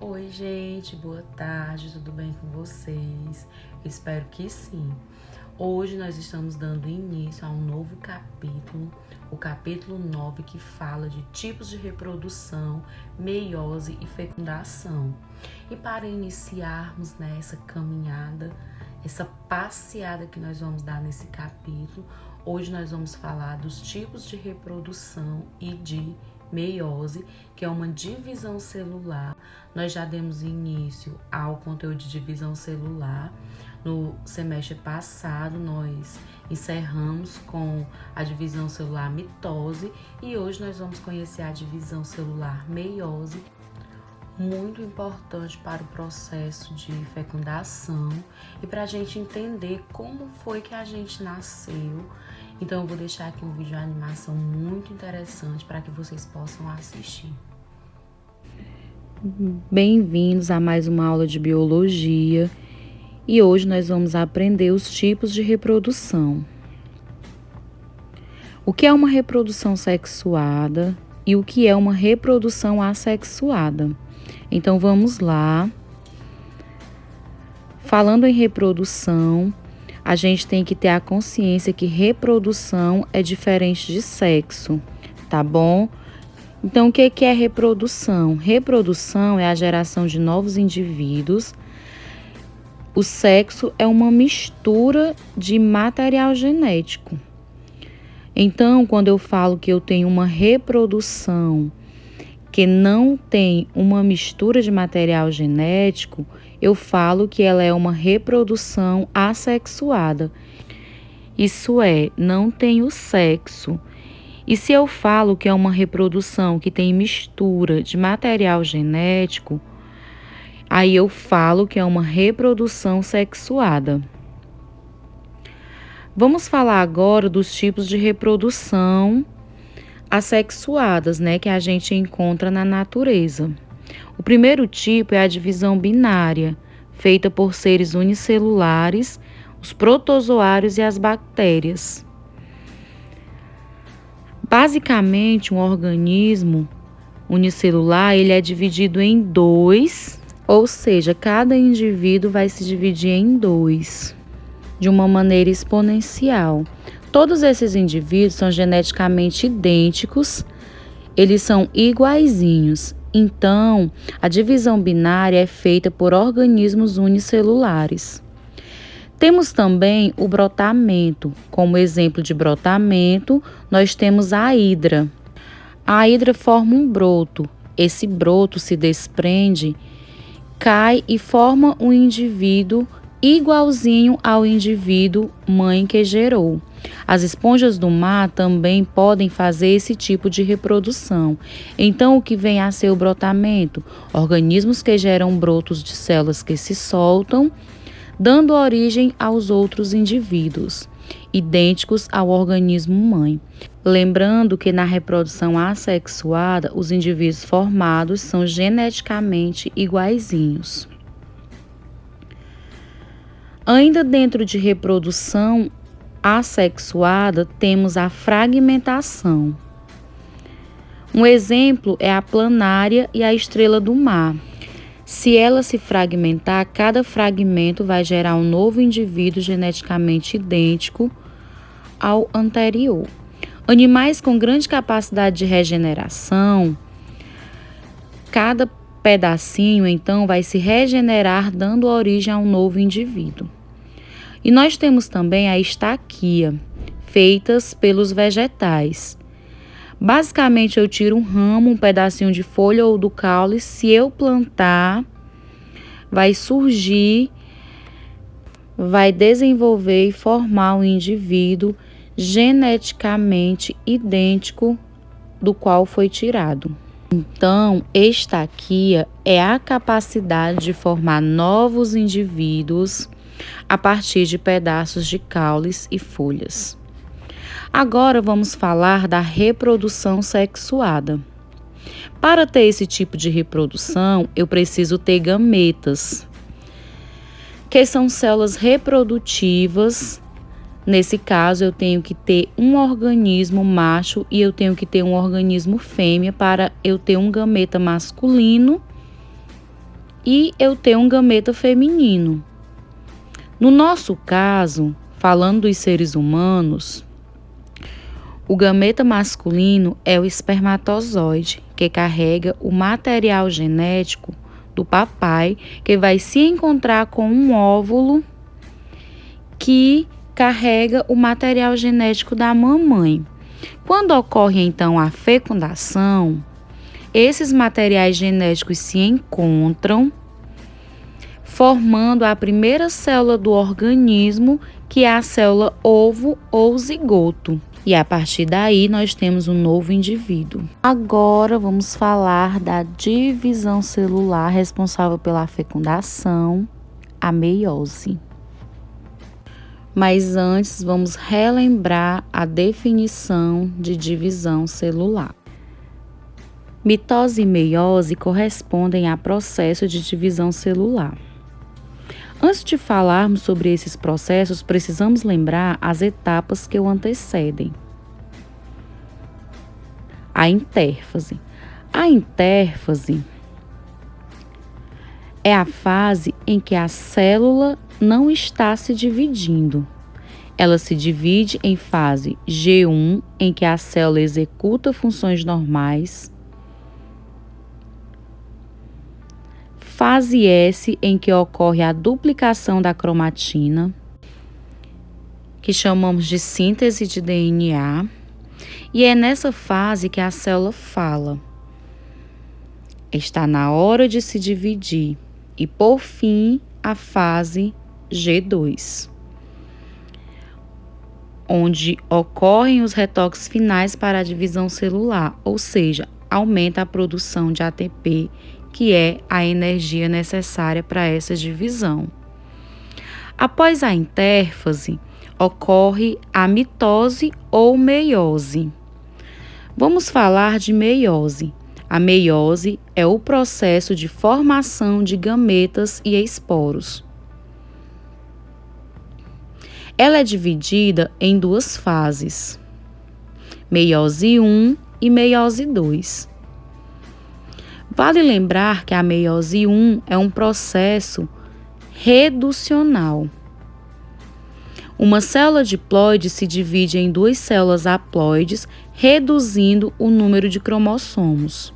Oi, gente, boa tarde, tudo bem com vocês? Espero que sim. Hoje nós estamos dando início a um novo capítulo, o capítulo 9, que fala de tipos de reprodução, meiose e fecundação. E para iniciarmos essa caminhada, essa passeada que nós vamos dar nesse capítulo, hoje nós vamos falar dos tipos de reprodução e de meiose, que é uma divisão celular. Nós já demos início ao conteúdo de divisão celular. No semestre passado, nós encerramos com a divisão celular mitose e hoje nós vamos conhecer a divisão celular meiose, muito importante para o processo de fecundação e para a gente entender como foi que a gente nasceu. Então eu vou deixar aqui um vídeo de animação muito interessante para que vocês possam assistir. Bem-vindos a mais uma aula de biologia e hoje nós vamos aprender os tipos de reprodução. O que é uma reprodução sexuada e o que é uma reprodução assexuada? Então vamos lá. Falando em reprodução, a gente tem que ter a consciência que reprodução é diferente de sexo, tá bom? Então, o que é reprodução? Reprodução é a geração de novos indivíduos. O sexo é uma mistura de material genético. Então, quando eu falo que eu tenho uma reprodução que não tem uma mistura de material genético, eu falo que ela é uma reprodução assexuada. Isso é, não tem o sexo. E se eu falo que é uma reprodução que tem mistura de material genético, aí eu falo que é uma reprodução sexuada. Vamos falar agora dos tipos de reprodução assexuadas, que a gente encontra na natureza. O primeiro tipo é a divisão binária, feita por seres unicelulares, os protozoários e as bactérias. Basicamente, um organismo unicelular, ele é dividido em dois, ou seja, cada indivíduo vai se dividir em dois, de uma maneira exponencial. Todos esses indivíduos são geneticamente idênticos, eles são iguaizinhos. Então, a divisão binária é feita por organismos unicelulares. Temos também o brotamento. Como exemplo de brotamento, nós temos a hidra. A hidra forma um broto. Esse broto se desprende, cai e forma um indivíduo igualzinho ao indivíduo mãe que gerou. As esponjas do mar também podem fazer esse tipo de reprodução. Então, o que vem a ser o brotamento? Organismos que geram brotos de células que se soltam, dando origem aos outros indivíduos, idênticos ao organismo mãe. Lembrando que na reprodução assexuada, os indivíduos formados são geneticamente iguaizinhos. Ainda dentro de reprodução assexuada, temos a fragmentação. Um exemplo é a planária e a estrela do mar. Se ela se fragmentar, cada fragmento vai gerar um novo indivíduo geneticamente idêntico ao anterior. Animais com grande capacidade de regeneração, cada pedacinho, então, vai se regenerar, dando origem a um novo indivíduo. E nós temos também a estaquia, feitas pelos vegetais. Basicamente, eu tiro um ramo, um pedacinho de folha ou do caule. Se eu plantar, vai surgir, vai desenvolver e formar um indivíduo geneticamente idêntico do qual foi tirado. Então, estaquia é a capacidade de formar novos indivíduos a partir de pedaços de caules e folhas. Agora vamos falar da reprodução sexuada. Para ter esse tipo de reprodução, eu preciso ter gametas, que são células reprodutivas. Nesse caso, eu tenho que ter um organismo macho e eu tenho que ter um organismo fêmea para eu ter um gameta masculino e eu ter um gameta feminino. No nosso caso, falando dos seres humanos, o gameta masculino é o espermatozoide, que carrega o material genético do papai, que vai se encontrar com um óvulo que carrega o material genético da mamãe. Quando ocorre então a fecundação, esses materiais genéticos se encontram, formando a primeira célula do organismo, que é a célula ovo ou zigoto. E a partir daí nós temos um novo indivíduo. Agora vamos falar da divisão celular responsável pela fecundação, a meiose. Mas antes vamos relembrar a definição de divisão celular. Mitose e meiose correspondem a processo de divisão celular. Antes de falarmos sobre esses processos, precisamos lembrar as etapas que o antecedem. A intérfase. A intérfase é a fase em que a célula não está se dividindo. Ela se divide em fase G1, em que a célula executa funções normais. Fase S, em que ocorre a duplicação da cromatina, que chamamos de síntese de DNA, e é nessa fase que a célula fala. Está na hora de se dividir. E, por fim, a fase G2, onde ocorrem os retoques finais para a divisão celular, ou seja, aumenta a produção de ATP, que é a energia necessária para essa divisão. Após a intérfase, ocorre a mitose ou meiose. Vamos falar de meiose. A meiose é o processo de formação de gametas e esporos. Ela é dividida em duas fases, meiose 1 e meiose 2. Vale lembrar que a meiose 1 é um processo reducional. Uma célula diploide se divide em duas células haploides, reduzindo o número de cromossomos.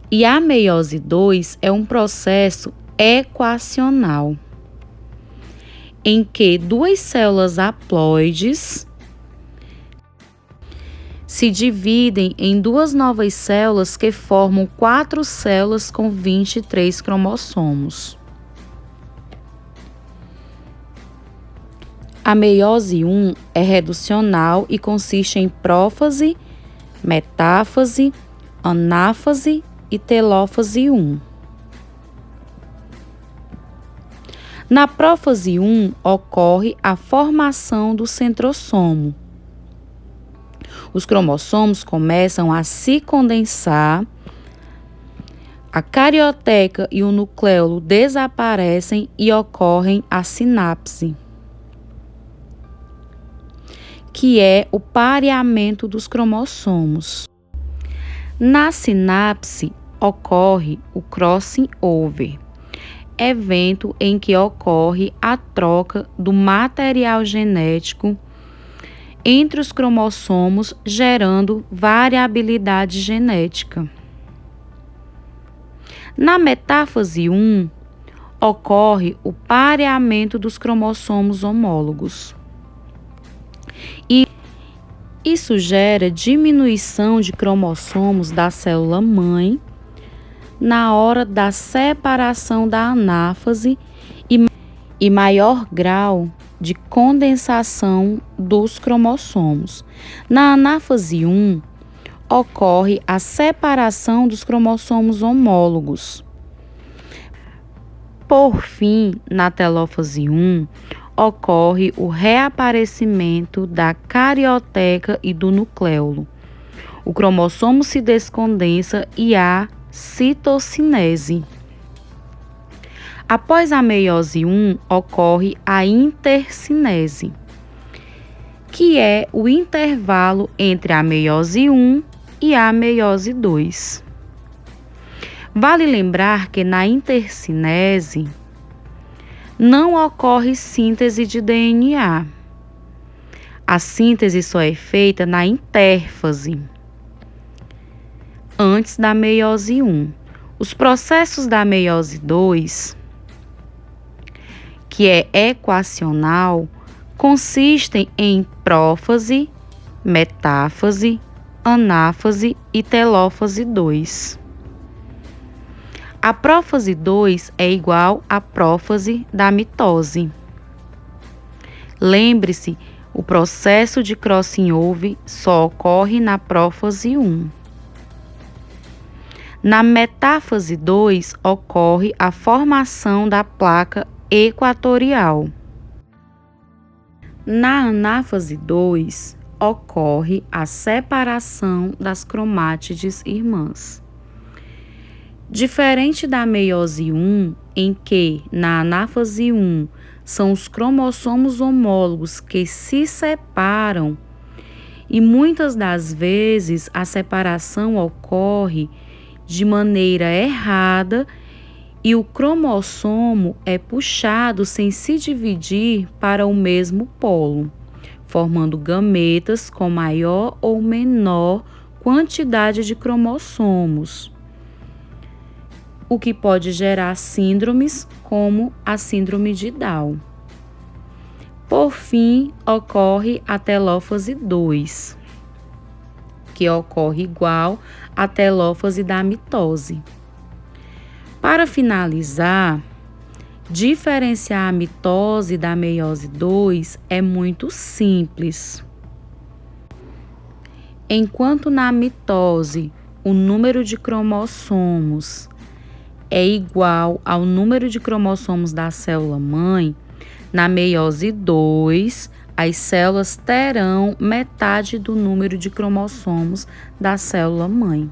E a meiose 2 é um processo equacional, em que duas células haploides se dividem em duas novas células que formam 4 células com 23 cromossomos. A meiose 1 é reducional e consiste em prófase, metáfase, anáfase e telófase 1. Na prófase 1 ocorre a formação do centrosomo. Os cromossomos começam a se condensar, a carioteca e o nucleolo desaparecem e ocorrem a sinapse, que é o pareamento dos cromossomos. Na sinapse ocorre o crossing over, evento em que ocorre a troca do material genético entre os cromossomos, gerando variabilidade genética. Na metáfase 1, ocorre o pareamento dos cromossomos homólogos. E isso gera diminuição de cromossomos da célula mãe na hora da separação da anáfase e maior grau de condensação dos cromossomos. Na anáfase 1, ocorre a separação dos cromossomos homólogos. Por fim, na telófase 1, ocorre o reaparecimento da carioteca e do nucleolo. O cromossomo se descondensa e há citocinese. Após a meiose 1, ocorre a intercinese, que é o intervalo entre a meiose 1 e a meiose 2. Vale lembrar que na intercinese não ocorre síntese de DNA. A síntese só é feita na intérfase, antes da meiose 1. Os processos da meiose 2, que é equacional, consistem em prófase, metáfase, anáfase e telófase 2. A prófase 2 é igual à prófase da mitose. Lembre-se, o processo de crossing-over só ocorre na prófase 1. Na metáfase 2 ocorre a formação da placa equatorial. Na anáfase 2 ocorre a separação das cromátides irmãs. Diferente da meiose 1, em que na anáfase 1 são os cromossomos homólogos que se separam e muitas das vezes a separação ocorre de maneira errada e o cromossomo é puxado sem se dividir para o mesmo polo, formando gametas com maior ou menor quantidade de cromossomos, o que pode gerar síndromes como a síndrome de Down. Por fim, ocorre a telófase 2, que ocorre igual à telófase da mitose. Para finalizar, diferenciar a mitose da meiose 2 é muito simples. Enquanto na mitose o número de cromossomos é igual ao número de cromossomos da célula-mãe, na meiose 2, as células terão metade do número de cromossomos da célula-mãe.